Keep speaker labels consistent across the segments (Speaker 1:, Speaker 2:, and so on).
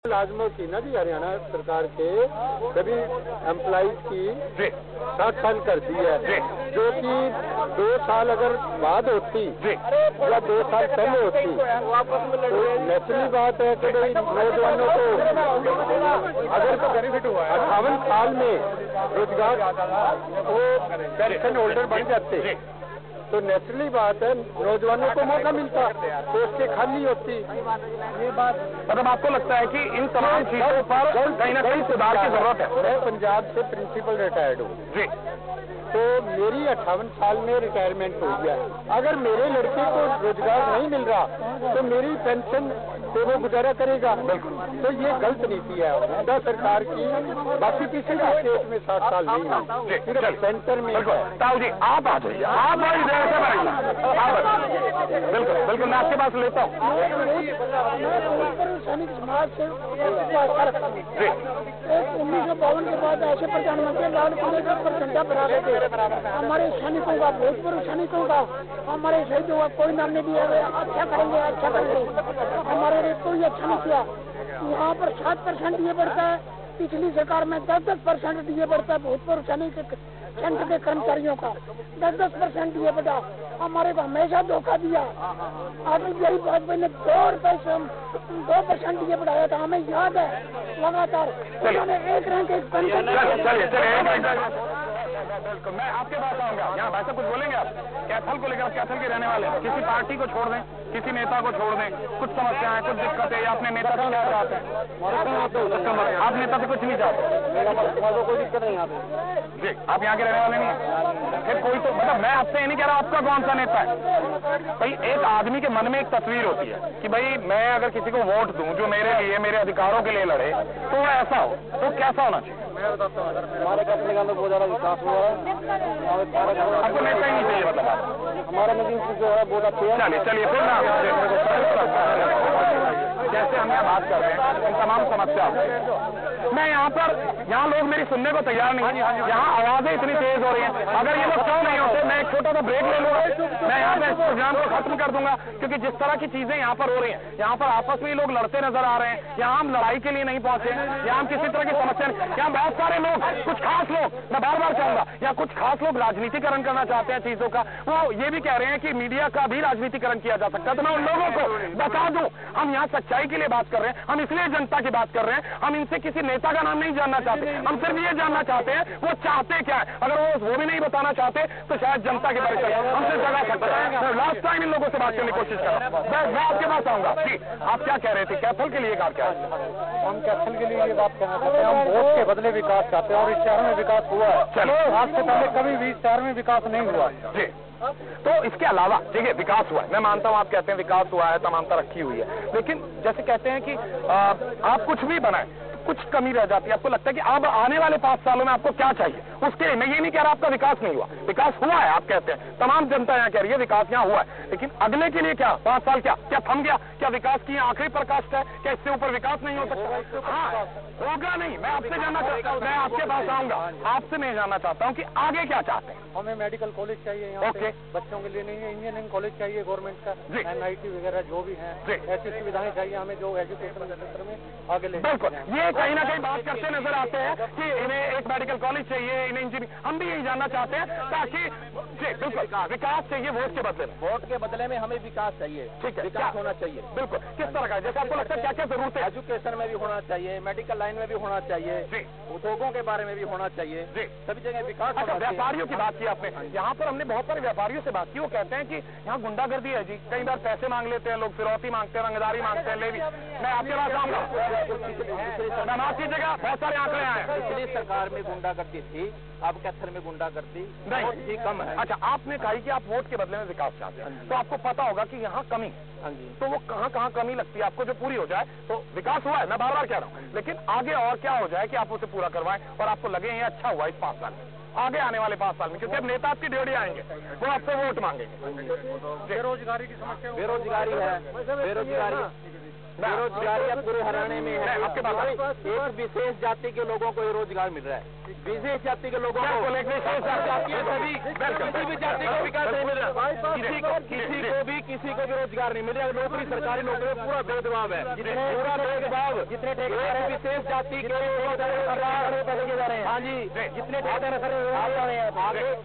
Speaker 1: मुलाजमों की ना जी हरियाणा सरकार के सभी एम्प्लॉइज की 60 साल कर दी है, जो कि 2 साल अगर बाद होती या 2 साल पहले होती तो नेचुरली बात है कि भाई नौजवानों को अगर बेनिफिट हुआ 58 साल में रोजगार वो पेंशन होल्डर बन जाते तो नेचुरली बात है नौजवानों को मौका मिलता तो उसके खाली होती। ये बात
Speaker 2: मतलब आपको लगता है कि इन तमाम चीजों पर कहीं ना कहीं सुधार की जरूरत है।
Speaker 1: मैं पंजाब से प्रिंसिपल रिटायर्ड हूँ
Speaker 2: जी,
Speaker 1: तो मेरी 58 साल में रिटायरमेंट हो गया। अगर मेरे लड़के को रोजगार नहीं मिल रहा तो मेरी पेंशन से वो गुजारा करेगा। तो ये गलत नीति है हुड्डा सरकार की। बाकी किसी भी स्टेट में 60 साल नहीं है, सिर्फ सेंटर में।
Speaker 2: ताऊ जी आप आ जाइए, आप बड़ी देर से बढ़ाइए। बिल्कुल बिल्कुल, मैं आपके पास लेता हूँ।
Speaker 3: सैनिक समाज से 1952 के बाद ऐसे प्रधानमंत्री लाल किले पर झंडा फहरा रहे थे। हमारे सैनिकों का, भोजपुर सैनिकों का, हमारे शहीदों का कोई नाम नहीं दिया गया। अच्छा करेंगे, अच्छा करेंगे, हमारे लिए कोई अच्छा नहीं किया। यहाँ पर 7% दिए बढ़ता है, पिछली सरकार में 10% दिए बढ़ता है। भोजपुर सैनिक सेंटर के कर्मचारियों का 10% दिए बढ़ा। हमारे को हमेशा धोखा दिया। अटल बिहारी वाजपेयी ने 2% दिए बढ़ाया था, हमें याद है। लगातार उन्होंने 1 रैंक 1 पेंशन।
Speaker 2: बिल्कुल, मैं आपके पास आऊंगा। यहाँ भाई साहब कुछ बोलेंगे आप कैथल को लेकर? कैथल के रहने वाले हैं, किसी पार्टी को छोड़ दें, किसी नेता को छोड़ दें, कुछ समस्याएं, कुछ दिक्कतें, या अपने नेता से क्या चाहते हैं? आप नेता से कुछ नहीं चाहते?
Speaker 1: कोई दिक्कत नहीं आती
Speaker 2: जी, आप यहाँ के रहने वाले नहीं है? फिर कोई तो मतलब मैं आपसे ये नहीं कह रहा आपका कौन सा नेता है। भाई एक आदमी के मन में एक तस्वीर होती है कि भाई मैं अगर किसी को वोट दूं जो मेरे लिए, मेरे अधिकारों के लिए लड़े, तो वो ऐसा हो, तो कैसा होना चाहिए?
Speaker 1: मैं बताता हूँ, हमारे कस्बे का बहुत ज्यादा विकास हुआ है।
Speaker 2: आपको नेता ही नहीं चाहिए मतलब?
Speaker 1: हमारे नजदीक जो है बहुत अच्छी है।
Speaker 2: चलिए फिर ना जैसे हम यहाँ बात कर रहे हैं इन तमाम समस्या, मैं यहाँ लोग मेरी सुनने को तैयार नहीं है। यहाँ आवाजें इतनी तेज हो रही हैं। अगर ये लोग क्यों नहीं होते, मैं एक छोटा सा ब्रेक ले लूंगा, मैं यहाँ पे इस प्रोग्राम को खत्म कर दूंगा। क्योंकि जिस तरह की चीजें यहाँ पर हो रही हैं, यहाँ पर आपस में लोग लड़ते नजर आ रहे हैं। यहाँ हम लड़ाई के लिए नहीं पहुंचे, यहाँ हम किसी तरह की समस्या नहीं। यहाँ बहुत सारे लोग, कुछ खास लोग, मैं बार बार कहूंगा, यहाँ कुछ खास लोग राजनीतिकरण करना चाहते हैं चीजों का। वो ये भी कह रहे हैं कि मीडिया का भी राजनीतिकरण किया जा सकता है। तो मैं उन लोगों को बता दूं, हम यहाँ सच्चाई के लिए बात कर रहे हैं, हम इसलिए जनता की बात कर रहे हैं। हम इनसे किसी नेता का नाम नहीं जानना चाहते, हम सिर्फ ये जानना चाहते हैं वो चाहते क्या है। अगर वो भी नहीं बताना चाहते तो शायद जनता के बारे में हमसे जगा सकते हैं। लास्ट टाइम इन लोगों से बात करने की कोशिश कर रहा हूं। मैं आपके पास आऊंगा जी, आप क्या कह रहे थे? कैथल के लिए क्या है?
Speaker 1: हम कैथल के लिए ये बात कहना चाहते हैं, हम वोट के बदले विकास चाहते हैं और इस शहर में विकास हुआ है।
Speaker 2: चलो,
Speaker 1: आज से पहले कभी भी इस शहर में विकास नहीं हुआ
Speaker 2: जी। तो इसके अलावा देखिए विकास हुआ है, मैं मानता हूं, आप कहते हैं विकास हुआ है, तमाम तरक्की हुई है, लेकिन जैसे कहते हैं कि आप कुछ भी बनाए, कुछ कमी रह जाती है। आपको लगता है कि अब आने वाले 5 सालों में आपको क्या चाहिए? उसके लिए मैं ये नहीं कह रहा आपका विकास नहीं हुआ, विकास हुआ है। आप कहते हैं, तमाम जनता यहाँ कह रही है विकास यहाँ हुआ है, लेकिन अगले के लिए क्या? 5 साल क्या थम गया? क्या विकास की आखिरी प्रकाष्ठ है? क्या इससे ऊपर विकास नहीं हो सकता? हाँ, होगा नहीं। मैं आपसे जानना चाहता हूँ, मैं आपके पास आऊंगा, आपसे मैं जानना चाहता हूँ कि आगे क्या चाहते हैं?
Speaker 1: हमें मेडिकल कॉलेज चाहिए यहाँ पे, बच्चों के लिए नहीं है, इंजीनियरिंग कॉलेज चाहिए गवर्नमेंट का, NIT वगैरह जो भी है, ऐसी सुविधाएं चाहिए हमें जो एजुकेशन के क्षेत्र में आगे ले।
Speaker 2: बिल्कुल, ये कहीं ना कहीं बात करते नजर आते हैं कि इन्हें एक मेडिकल कॉलेज चाहिए, इन्हें इंजीनियरिंग, हम भी यही जानना चाहते हैं ताकि जी बिल्कुल विकास चाहिए। वोट के बदले में,
Speaker 4: वोट के बदले में हमें विकास चाहिए।
Speaker 2: ठीक है,
Speaker 4: विकास होना चाहिए।
Speaker 2: बिल्कुल, किस तरह का? जैसे आपको लगता है क्या क्या जरूरत है?
Speaker 4: एजुकेशन में भी होना चाहिए, मेडिकल लाइन में भी होना चाहिए, उद्योगों के बारे में भी होना चाहिए, सभी जगह विकास।
Speaker 2: अच्छा, व्यापारियों की बात की आपने, यहाँ पर हमने बहुत सारे व्यापारियों से बात की, वो कहते हैं कि यहाँ गुंडागर्दी है जी, कई बार पैसे मांग लेते हैं लोग, फिरौती मांगते हैं, रंगदारी मांगते हैं। ले भी मैं आपके पास आऊंगा, माफ कीजिएगा, बहुत सारे आंकड़े आए।
Speaker 4: पिछली सरकार में गुंडागर्दी थी, अब कैथल में गुंडागर्दी
Speaker 2: नहीं
Speaker 4: ही कम है।
Speaker 2: अच्छा, आपने कहा कि आप वोट के बदले में विकास चाहते हैं, तो आपको पता होगा कि यहाँ कमी है।
Speaker 4: हाँ जी,
Speaker 2: तो वो कहाँ कमी लगती है आपको जो पूरी हो जाए? तो विकास हुआ है, मैं बार बार कह रहा हूँ, लेकिन आगे और क्या हो जाए कि आप उसे पूरा करवाएं और आपको लगे ये अच्छा हुआ इस 5 साल में, आगे आने वाले 5 साल में? क्योंकि अब नेता आपकी ड्यूटी आएंगे, वो आपसे वोट मांगेंगे।
Speaker 1: बेरोजगारी की समस्या,
Speaker 4: बेरोजगारी है, बेरोजगारी बेरोजगारी अब पूरे हरियाणा में है।
Speaker 2: आपके पास
Speaker 4: एक विशेष जाति के लोगों को रोजगार मिल रहा है, विशेष जाति के लोगों को
Speaker 2: विशेष जाति है, सभी
Speaker 4: किसी भी जाति को विकास नहीं मिल रहा, किसी को भी रोजगार नहीं मिल रहा। नौकरी, सरकारी नौकरी पूरा भेदभाव है, पूरा भेदभाव। जितने ठेकेदार विशेष जाति के हाँ जी, जितने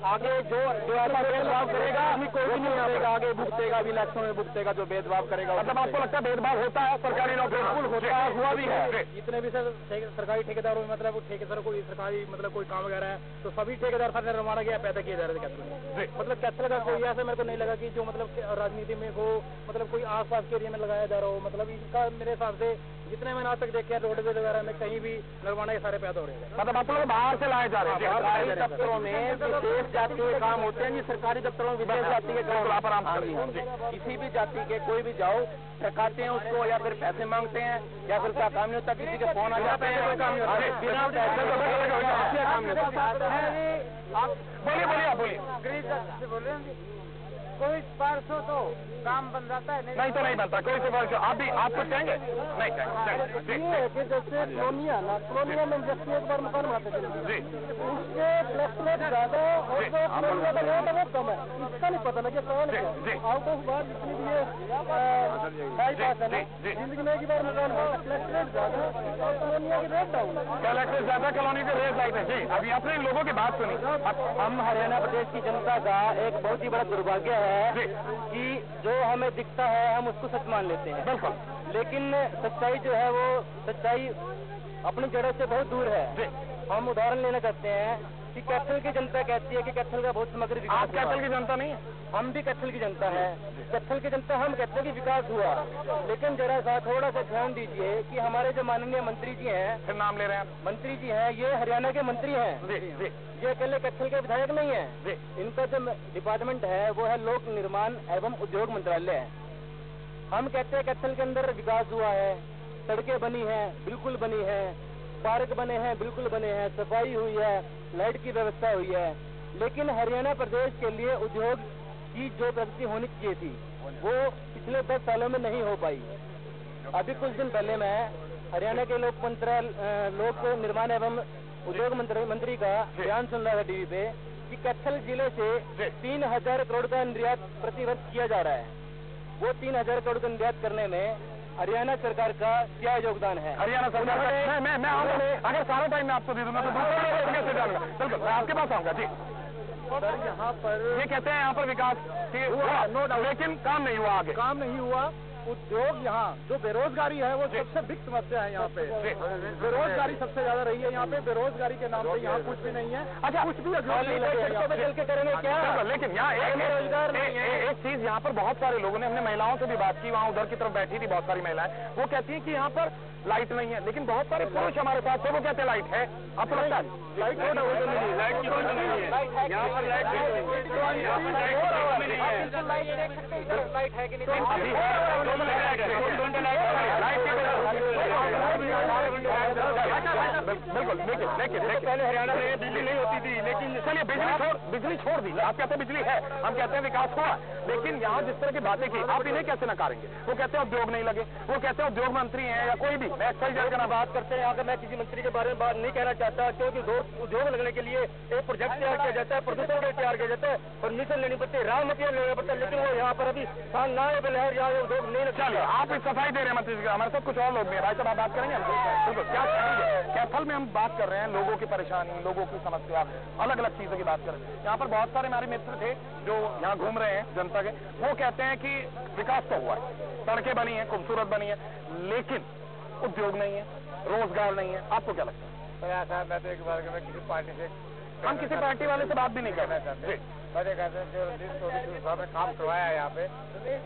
Speaker 4: आगे जो ऐसा भेदभाव करेगा कोई भी नहीं आएगा, आगे भुगतेगा भी, इलेक्शन में भुगतेगा जो भेदभाव करेगा।
Speaker 2: मतलब आपको लगता है भेदभाव होता है सरकारी नौकरी?
Speaker 4: बिल्कुल होता है, हुआ भी है।
Speaker 5: जितने भी सर सरकारी ठेकेदारों में मतलब ठेकेदार कोई सरकारी मतलब कोई काम वगैरह है तो सभी ठेकेदार सर निर्माण किया पैदा किए जा रहे थे कैथल। मतलब कैथल का कोई ऐसा मेरे को नहीं लगा कि जो मतलब राजनीति में वो मतलब कोई आसपास के एरिया में लगाया जा रहा हो। मतलब इनका मेरे हिसाब से जितने मैंने आज तक देखे हैं रोडवेज वगैरह में कहीं भी निर्माण के सारे पैदा हो रहे हैं।
Speaker 2: मतलब आप लोग बाहर से लाए जा रहे हैं?
Speaker 4: सरकारी दफ्तरों में विशेष जाति के काम होते हैं जी, सरकारी दफ्तरों में विशेष जाति के काम आप आराम से किसी भी जाति के कोई भी जाओ ठकाते हैं उसको, या फिर पैसे मांगते हैं, या फिर क्या काम नहीं होता, किसी के फोन आ जाते हैं, बिना पैसे काम नहीं होता।
Speaker 2: बोलिए आप बोलिए।
Speaker 3: कोई 500 तो काम बन जाता है
Speaker 2: नहीं तो नहीं बनता कोई सिफारिश। आप भी आप कुछ कहेंगे? नहीं कहेंगे।
Speaker 3: ये है कि जैसे कॉलोनिया ना, कॉलोनिया में जैसे एक बार मकान बनाते थे
Speaker 2: जी,
Speaker 3: उसके फ्लैट रेट ज्यादा और जो कॉलोनिया का रेट है वो कम है, इसका नहीं पता लगे कौन है आउट ऑफ बार जितनी भी ये बाईपास है ना, जिंदगी में एक बार मकान बना फ्लैट रेट ज्यादा और कॉलोनिया की रेट डाउन है,
Speaker 2: फ्लैट रेट ज्यादा, कॉलोनी के रेट लाइट है। जी, अभी आपने इन लोगों की बात सुनी।
Speaker 4: हम हरियाणा प्रदेश की जनता का एक बहुत ही बड़ा दुर्भाग्य है कि जो हमें दिखता है हम उसको सच मान लेते हैं।
Speaker 2: बिल्कुल।
Speaker 4: लेकिन सच्चाई जो है वो सच्चाई अपनी जड़ों से बहुत दूर है। हम उदाहरण लेना चाहते हैं कि कैथल की जनता कहती है कि कैथल का बहुत समग्र विकास।
Speaker 2: आप कैथल की जनता नहीं है?
Speaker 4: हम भी कैथल की जनता है। कैथल की जनता हम कहते हैं कि विकास हुआ, लेकिन जरा सा थोड़ा सा ध्यान दीजिए कि हमारे जो माननीय मंत्री जी हैं,
Speaker 2: फिर नाम ले रहे हैं
Speaker 4: मंत्री जी हैं, ये हरियाणा के मंत्री हैं।
Speaker 2: जी,
Speaker 4: ये अकेले कैथल के विधायक नहीं है। इनका जो डिपार्टमेंट है वो है लोक निर्माण एवं उद्योग मंत्रालय है। हम कहते हैं कैथल के अंदर विकास हुआ है, सड़कें बनी हैं, बिल्कुल बनी है, पार्क बने हैं, बिल्कुल बने हैं, सफाई हुई है, लाइट की व्यवस्था हुई है, लेकिन हरियाणा प्रदेश के लिए उद्योग की जो प्रगति होनी चाहिए थी वो पिछले 10 सालों में नहीं हो पाई। अभी कुछ दिन पहले मैं हरियाणा के लोक निर्माण एवं उद्योग मंत्री का बयान सुन रहा था टीवी पे कि कैथल जिले से 3000 करोड़ का निर्यात प्रतिवर्ष किया जा रहा है। वो 3000 करोड़ का निर्यात करने में हरियाणा सरकार का क्या योगदान है?
Speaker 2: हरियाणा सरकार का मैं आऊंगा, अगर सारा टाइम मैं आपको दे दूंगा तो दूसरा कैसे जाऊंगा? बिल्कुल, मैं आपके पास आऊंगा। जी
Speaker 5: सर, यहाँ पर
Speaker 2: ये कहते हैं यहाँ पर विकास हुआ, नो डाउट, लेकिन काम नहीं हुआ, आगे
Speaker 5: काम नहीं हुआ। उद्योग यहाँ जो बेरोजगारी है वो सबसे बिग समस्या है। यहाँ पे बेरोजगारी सबसे ज्यादा रही है। यहाँ पे बेरोजगारी के नाम पे यहाँ कुछ भी नहीं है।
Speaker 2: अच्छा, कुछ भी
Speaker 4: बदल के करेंगे क्या?
Speaker 2: लेकिन यहाँ एक चीज, यहाँ पर बहुत सारे लोगों ने, हमने महिलाओं से भी बात की, वहाँ उधर की तरफ बैठी थी बहुत सारी महिलाएं, वो कहती है कि यहाँ पर लाइट नहीं है, लेकिन बहुत सारे पुरुष हमारे साथ थे, वो कहते हैं लाइट है। आपको लगता है
Speaker 5: लाइट नहीं है?
Speaker 2: लाइट की कोई नहीं है यहाँ पर, लाइट है कि नहीं? बिल्कुल, लेकिन पहले हरियाणा में बिजली नहीं होती थी, लेकिन चलिए बिजली छोड़ दी। आप कहते हैं बिजली है, हम कहते हैं विकास हुआ, लेकिन यहाँ जिस तरह की बातें की, आप इन्हें कैसे नकारेंगे? वो कहते हैं उद्योग नहीं लगे, वो कहते हैं उद्योग मंत्री हैं या कोई भी, मैं एक्साइज करना बात करते हैं। अगर मैं किसी मंत्री के बारे में बात नहीं कहना चाहता, क्योंकि उद्योग लगने के लिए एक प्रोजेक्ट तैयार किया जाता है, प्रदूषण का तैयार किया जाता है, परमिशन लेनी पड़ती है, रॉ मटेरियल लेना पड़ता है, लेकिन वो यहाँ पर अभी उद्योग नहीं। चलिए, आप इस सफाई दे रहे हैं मंत्री जी, हमारे साथ कुछ और लोग भी हैं। भाई साहब, आप बात करेंगे? बिल्कुल, क्या कहेंगे? कैथल में हम बात कर रहे हैं लोगों की परेशानी, लोगों की समस्या, अलग अलग चीजों की बात कर रहे हैं। यहाँ पर बहुत सारे हमारे मित्र थे जो यहाँ घूम रहे हैं जनता के, वो कहते हैं कि विकास तो हुआ है, सड़कें बनी है, खूबसूरत बनी है, लेकिन उद्योग नहीं है, रोजगार नहीं है। आपको क्या लगता है?
Speaker 5: मैं तो एक बार किसी पार्टी से,
Speaker 2: हम किसी पार्टी वाले से बात भी नहीं करना चाहते।
Speaker 5: कहते हैं जो रणजीत साहब ने काम करवाया है यहाँ पे,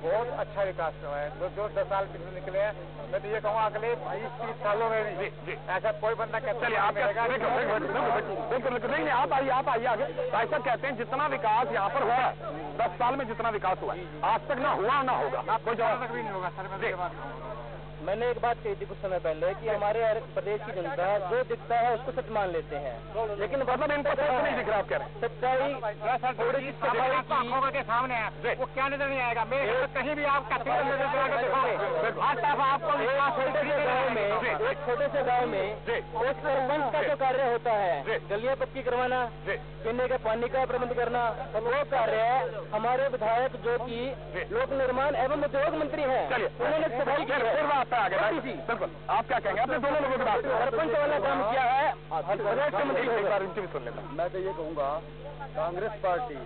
Speaker 5: बहुत अच्छा विकास करवाया है। जो 10 साल पिछले निकले हैं, मैं तो ये कहूँगा अगले 20-30 सालों में भी ऐसा कोई बंदा कहता
Speaker 2: चलिए, आप बिल्कुल नहीं, आप आइए आगे। भाई साहब कहते हैं जितना विकास यहाँ पर हुआ 10 साल में जितना विकास हुआ आज तक ना हुआ ना होगा, कोई जवाब
Speaker 5: भी नहीं होगा सर।
Speaker 4: मैंने एक बात कही थी कुछ समय पहले कि हमारे प्रदेश की जनता जो दिखता है उसको सच मान लेते हैं, लेकिन
Speaker 2: मतलब इनको सच नहीं दिख रहा, आप कह रहे हैं
Speaker 4: सच्चाई थोड़ी सी
Speaker 5: आंखों के सामने है, वो क्या नजर नहीं आएगा। मैं कहीं भी आपका
Speaker 4: एक छोटे से गांव में एक सरपंच का जो कार्य होता है, गलियां पक्की करवाना, पीने के पानी का प्रबंध करना, वो कार्य हमारे विधायक जो कि लोक निर्माण एवं उद्योग मंत्री हैं, उन्होंने सफाई की है।
Speaker 2: बिल्कुल, आप क्या कहेंगे? आपने दोनों लोगों की बात
Speaker 4: सरपंच वाला काम किया है,
Speaker 2: एक बार इनकी भी सुन लेता।
Speaker 1: मैं तो ये कहूँगा कांग्रेस पार्टी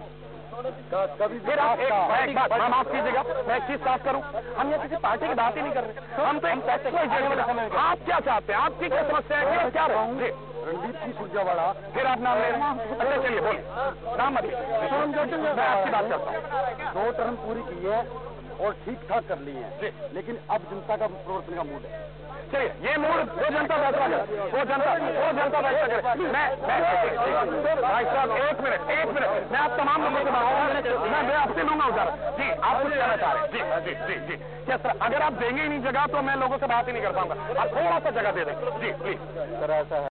Speaker 1: का कभी
Speaker 2: फिर आप एक बात माफ कीजिएगा, मैं एक चीज साफ करूं, हम ये किसी पार्टी की बात ही नहीं कर रहे, हम तो आप क्या चाहते हैं, आपकी क्या समस्या है, क्या रहे?
Speaker 1: रणदीप सिंह सुरजेवाला।
Speaker 2: फिर आप नाम ले रहे हैं? अच्छा चलिए बोलिए, नाम मत लीजिए, मैं आपकी बात करता हूँ।
Speaker 1: 2 टर्म पूरी की है और ठीक ठाक कर ली है, लेकिन अब जनता का प्रवर्तन का मूड है।
Speaker 2: चलिए, ये मूड वो जनता फैसला करे, वो जनता फैसला करे। मैं भाई साहब एक मिनट, मैं आप तमाम लोगों से बात करूँ, मैं आपसे लूंगा उधर। जी, आप कुछ कहना चाह रहे हैं? जी, क्या सर, अगर आप देंगे ही नहीं जगह तो मैं लोगों से बात ही नहीं कर पाऊंगा, आप थोड़ा सा जगह दे दें। जी प्लीज।
Speaker 1: सर ऐसा है